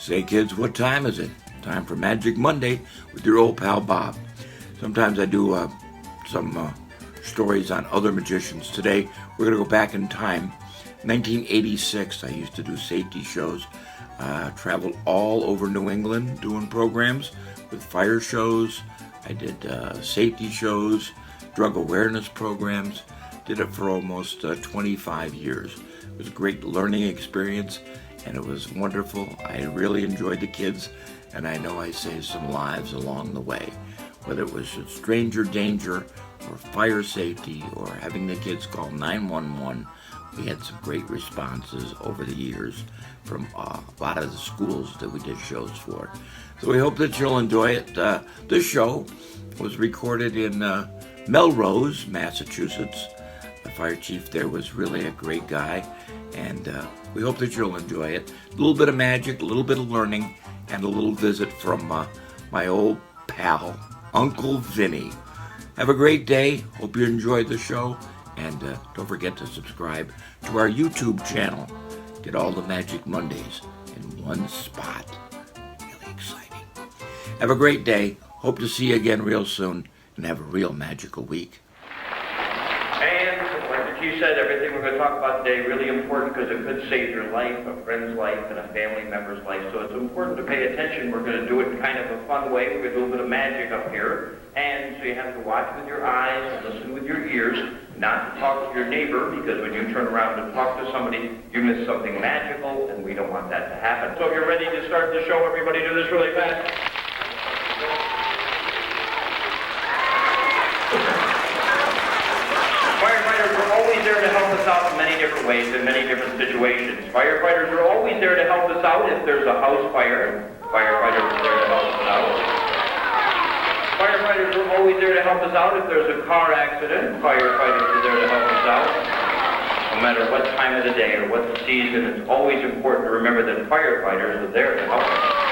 Say kids, what time is it? Time for Magic Monday with your old pal Bob. Sometimes I do some stories on other magicians. Today we're going to go back in time. 1986, I used to do safety shows. Traveled all over New England doing programs with fire shows. I did safety shows, drug awareness programs. Did it for almost 25 years. It was a great learning experience, and it was wonderful. I really enjoyed the kids, and I know I saved some lives along the way. Whether it was stranger danger or fire safety or having the kids call 911, we had some great responses over the years from a lot of the schools that we did shows for. So we hope that you'll enjoy it. This show was recorded in Melrose, Massachusetts. The fire chief there was really a great guy, and we hope that you'll enjoy it. A little bit of magic, a little bit of learning, and a little visit from my old pal, Uncle Vinnie. Have a great day. Hope you enjoyed the show, and don't forget to subscribe to our YouTube channel. Get all the Magic Mondays in one spot. Really exciting. Have a great day. Hope to see you again real soon, and have a real magical week. She said everything we're going to talk about today is really important because it could save your life, a friend's life, and a family member's life. So it's important to pay attention. We're going to do it in kind of a fun way. We're going to do a bit of magic up here. And so you have to watch with your eyes and listen with your ears, not to talk to your neighbor, because when you turn around and talk to somebody, you miss something magical, and we don't want that to happen. So if you're ready to start the show, everybody do this really fast. Firefighters are always there to help us out in many different ways, in many different situations. Firefighters are always there to help us out if there's a house fire. Firefighters are there to help us out. Firefighters are always there to help us out if there's a car accident. Firefighters are there to help us out. No matter what time of the day or what season, it's always important to remember that firefighters are there to help us.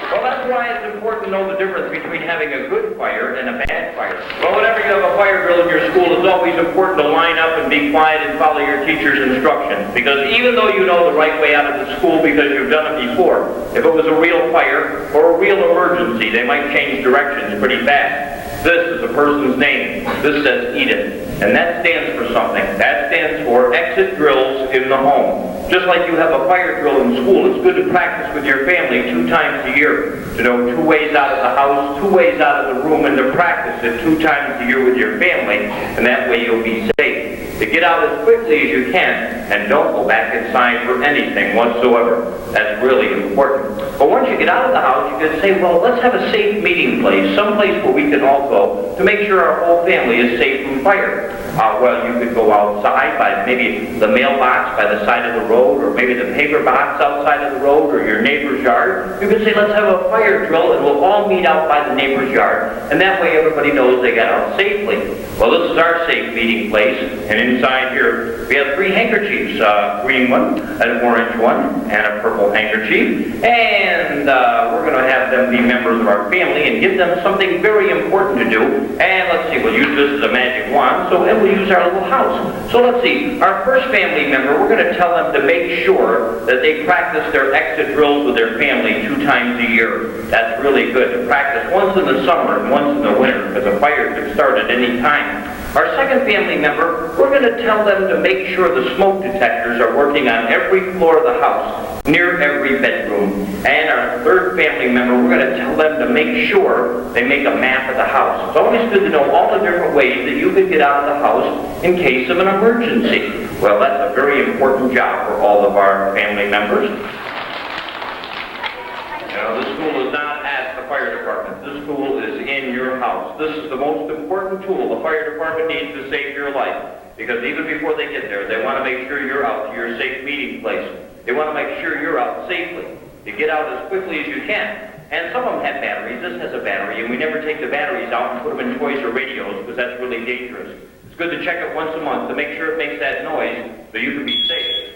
Well, that's why it's important to know the difference between having a good fire and a bad fire. Well, whenever you have a fire drill in your school, it's always important to line up and be quiet and follow your teacher's instructions. Because even though you know the right way out of the school because you've done it before, if it was a real fire or a real emergency, they might change directions pretty fast. This is a person's name. This says Edith. And that stands for something. That stands for exit drills in the home. Just like you have a fire drill in school, it's good to practice with your family 2 times a year. To know 2 ways out of the house, 2 ways out of the room, and to practice it 2 times a year with your family. And that way you'll be safe. To get out as quickly as you can, and don't go back inside for anything whatsoever. That's really important. But once you get out of the house, you can say, well, let's have a safe meeting place, someplace where we can all go to make sure our whole family is safe from fire. Well, you could go outside by maybe the mailbox by the side of the road, or maybe the paper box outside of the road, or your neighbor's yard. You could say, let's have a fire drill, and we'll all meet out by the neighbor's yard. And that way everybody knows they got out safely. Well, this is our safe meeting place, and inside here we have 3 handkerchiefs, a green one, an orange one, and a purple handkerchief. And we're going to have them be members of our family and give them something very important to do. And let's see, we'll use this as a magic wand, and we'll use our little house. So let's see, our first family member, we're going to tell them to make sure that they practice their exit drills with their family 2 times a year. That's really good to practice once in the summer and once in the winter, because a fire could start at any time. Our second family member, we're going to tell them to make sure the smoke detectors are working on every floor of the house, near every bedroom. And our third family member, we're going to tell them to make sure they make a map of the house. It's always good to know all the different ways that you could get out of the house in case of an emergency. Well, that's a very important job for all of our family members. This school is not at the fire department. This school is in your house. This is the most important tool the fire department needs to save your life. Because even before they get there, they want to make sure you're out to your safe meeting place. They want to make sure you're out safely. You get out as quickly as you can. And some of them have batteries. This has a battery, and we never take the batteries out and put them in toys or radios because that's really dangerous. It's good to check it once a month to make sure it makes that noise so you can be safe.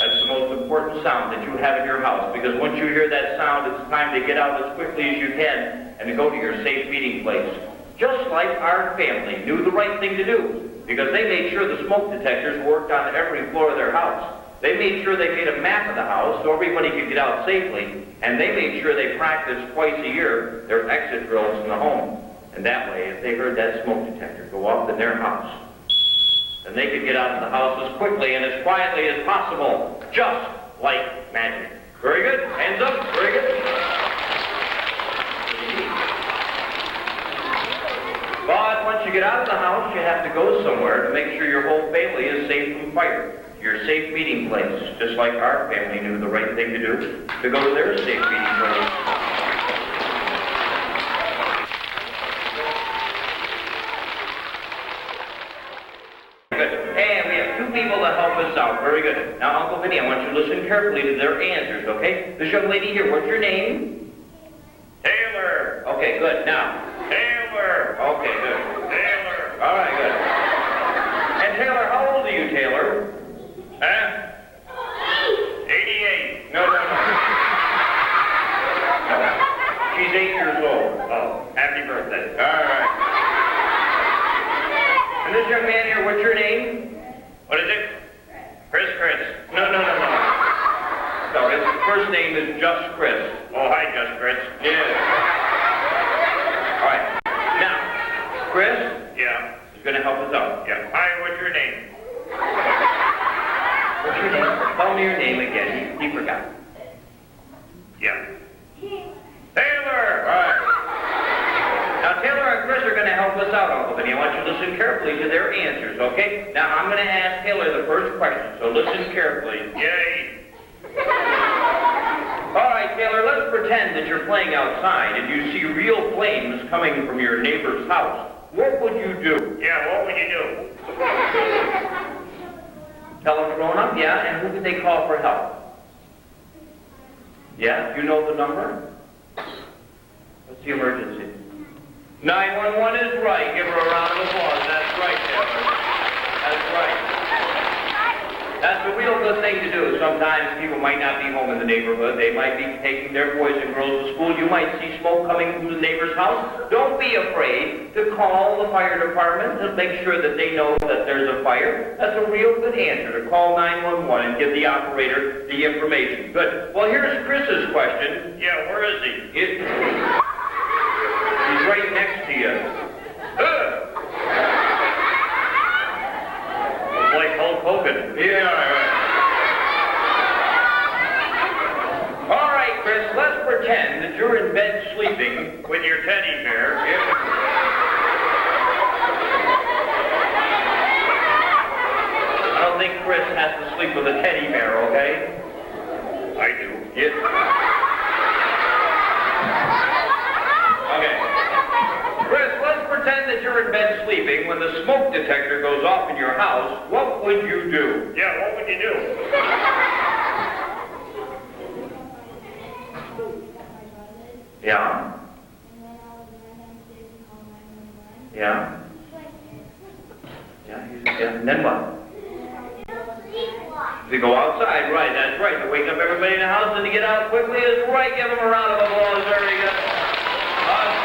That's the most important sound that you have in your house, because once you hear that sound, it's time to get out as quickly as you can and to go to your safe meeting place. Just like our family knew the right thing to do, because they made sure the smoke detectors worked on every floor of their house. They made sure they made a map of the house so everybody could get out safely, and they made sure they practiced twice a year their exit drills in the home. And that way, if they heard that smoke detector go off in their house, then they could get out of the house as quickly and as quietly as possible, just like magic. Very good. Hands up. Very good. But once you get out of the house, you have to go somewhere to make sure your whole family is safe from fire. Your safe meeting place, just like our family knew the right thing to do, to go to their safe meeting place. Good. And we have two people to help us out. Very good. Now, Uncle Vinnie, I want you to listen carefully to their answers, okay? This young lady here, what's your name? Taylor. Okay, good. Now, Taylor. Okay, good. Taylor. All right, good. And Taylor, how old are you, Taylor? Huh? 88. No. She's 8 years old. Oh, happy birthday. All right. And this young man here, what's your name? What is it? Chris. No. No, his first name is Just Chris. Oh, hi, Just Chris. Yeah. All right. Now, Chris? Yeah. He's going to help us out. Yeah. Hi, what's your name? What's your name? Tell me your name again. He forgot. Yeah. Taylor! All right. Now, Taylor and Chris are going to help us out, Uncle Vinnie. I want you to listen carefully to their answers, okay? Now, I'm going to ask Taylor the first question, so listen carefully. Yay! All right, Taylor, let's pretend that you're playing outside and you see real flames coming from your neighbor's house. What would you do? Yeah, what would you do? Tell them grown up, yeah, and who did they call for help? Yeah, you know the number? What's the emergency? 911 is right. Give her a round of applause. That's right, Taylor. That's right. That's a real good thing to do. Sometimes people might not be home in the neighborhood. They might be taking their boys and girls to school. You might see smoke coming from the neighbor's house. Don't be afraid to call the fire department to make sure that they know that there's a fire. That's a real good answer, to call 911 and give the operator the information. Good. Well, here's Chris's question. Yeah, where is he? He's right next to you. Like Hulk Hogan. Yeah, all right, Chris, let's pretend that you're in bed sleeping with your teddy bear. Yeah. I don't think Chris has to sleep with a teddy bear, okay? I do. Yes. Okay. Chris, let's pretend that you're in bed sleeping. When the smoke detector goes off in your house, what would you do? Yeah, what would you do? Yeah? Yeah? Yeah, and then what? To go outside, right, that's right. To wake up everybody in the house and to get out quickly is right. Give them a round of applause. Very good.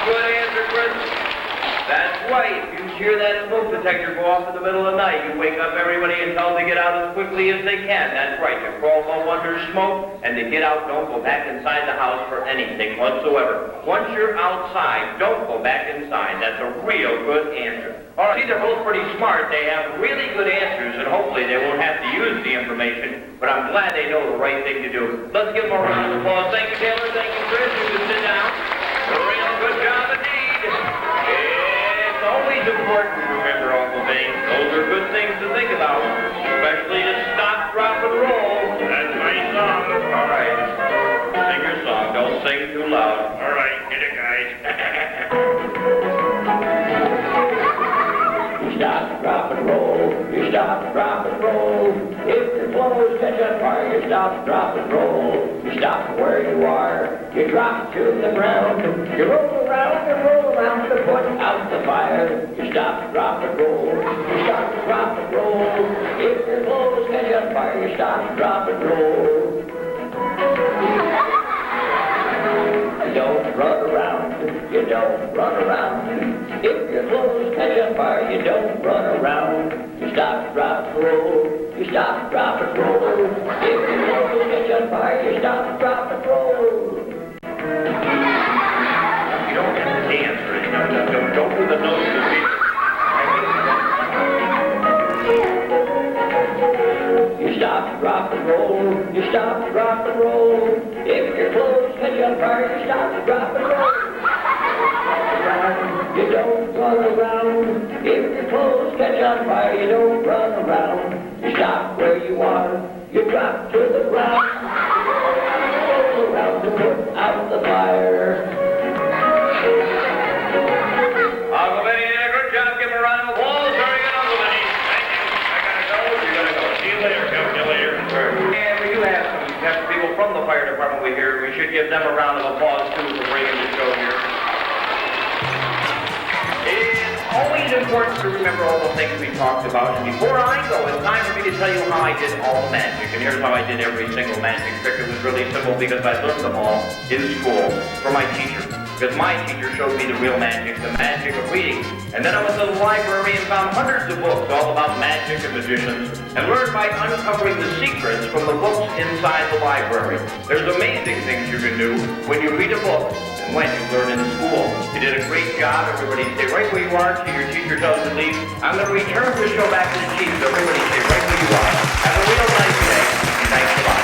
Good answer, Chris. That's right. You hear that smoke detector go off in the middle of the night. You wake up everybody and tell them to get out as quickly as they can. That's right. You crawl low under smoke and to get out, don't go back inside the house for anything whatsoever. Once you're outside, don't go back inside. That's a real good answer. All right, see, they're both pretty smart. They have really good answers, and hopefully they won't have to use the information, but I'm glad they know the right thing to do. Let's give them a round of applause. Thank you, Taylor. Thank you, Chris. You can sit down. A real good job indeed. It's always important to remember, Uncle Vinnie. Those are good things to think about, especially to stop, drop, and roll. That's my song. All right. Sing your song. Don't sing too loud. All right. Get it, guys. You stop, drop, and roll. You stop, drop, and roll. If your clothes catch on fire, you stop, drop, and roll. You stop where you are. You drop to the ground. You roll around and roll around to put out the fire. You stop, drop, and roll. You stop, drop, and roll. If your clothes catch on fire, you stop, drop, and roll. You don't run around. You don't run around. If your clothes catch on fire, you don't run around. You stop, drop, and roll. You stop, drop, and roll. on fire, you stop, drop, and roll. You don't have to dance or anything. Don't do the nose to the beat. You stop, drop, and roll. You stop, drop, and roll. If your clothes catch on fire, you stop, drop, and roll. You don't run around. If your clothes catch on fire, you don't run around. You stop where you are. You drop to the ground. Roll around to put out the fire. Uncle Vinnie did a good job. Give him a round of applause. Very good, Uncle Vinnie. Thank you. I gotta go. You gotta go. See you later. Come to you later. And we do have some people from the fire department we hear. We should give them a round of applause too for bringing the show here. It's always important to remember all the things we talked about. And before I go, it's time for me to tell you how I did all the magic. And here's how I did every single magic trick. It was really simple because I learned them all in school from my teacher. Because my teacher showed me the real magic, the magic of reading. And then I went to the library and found hundreds of books all about magic and magicians, and learned by uncovering the secrets from the books inside the library. There's amazing things you can do when you read a book and when you learn in school. You did a great job. Everybody stay right where you are till your teacher tells you to leave. I'm going to return the show back to the chief, so everybody stay right where you are. Have a real nice day. Thanks a lot.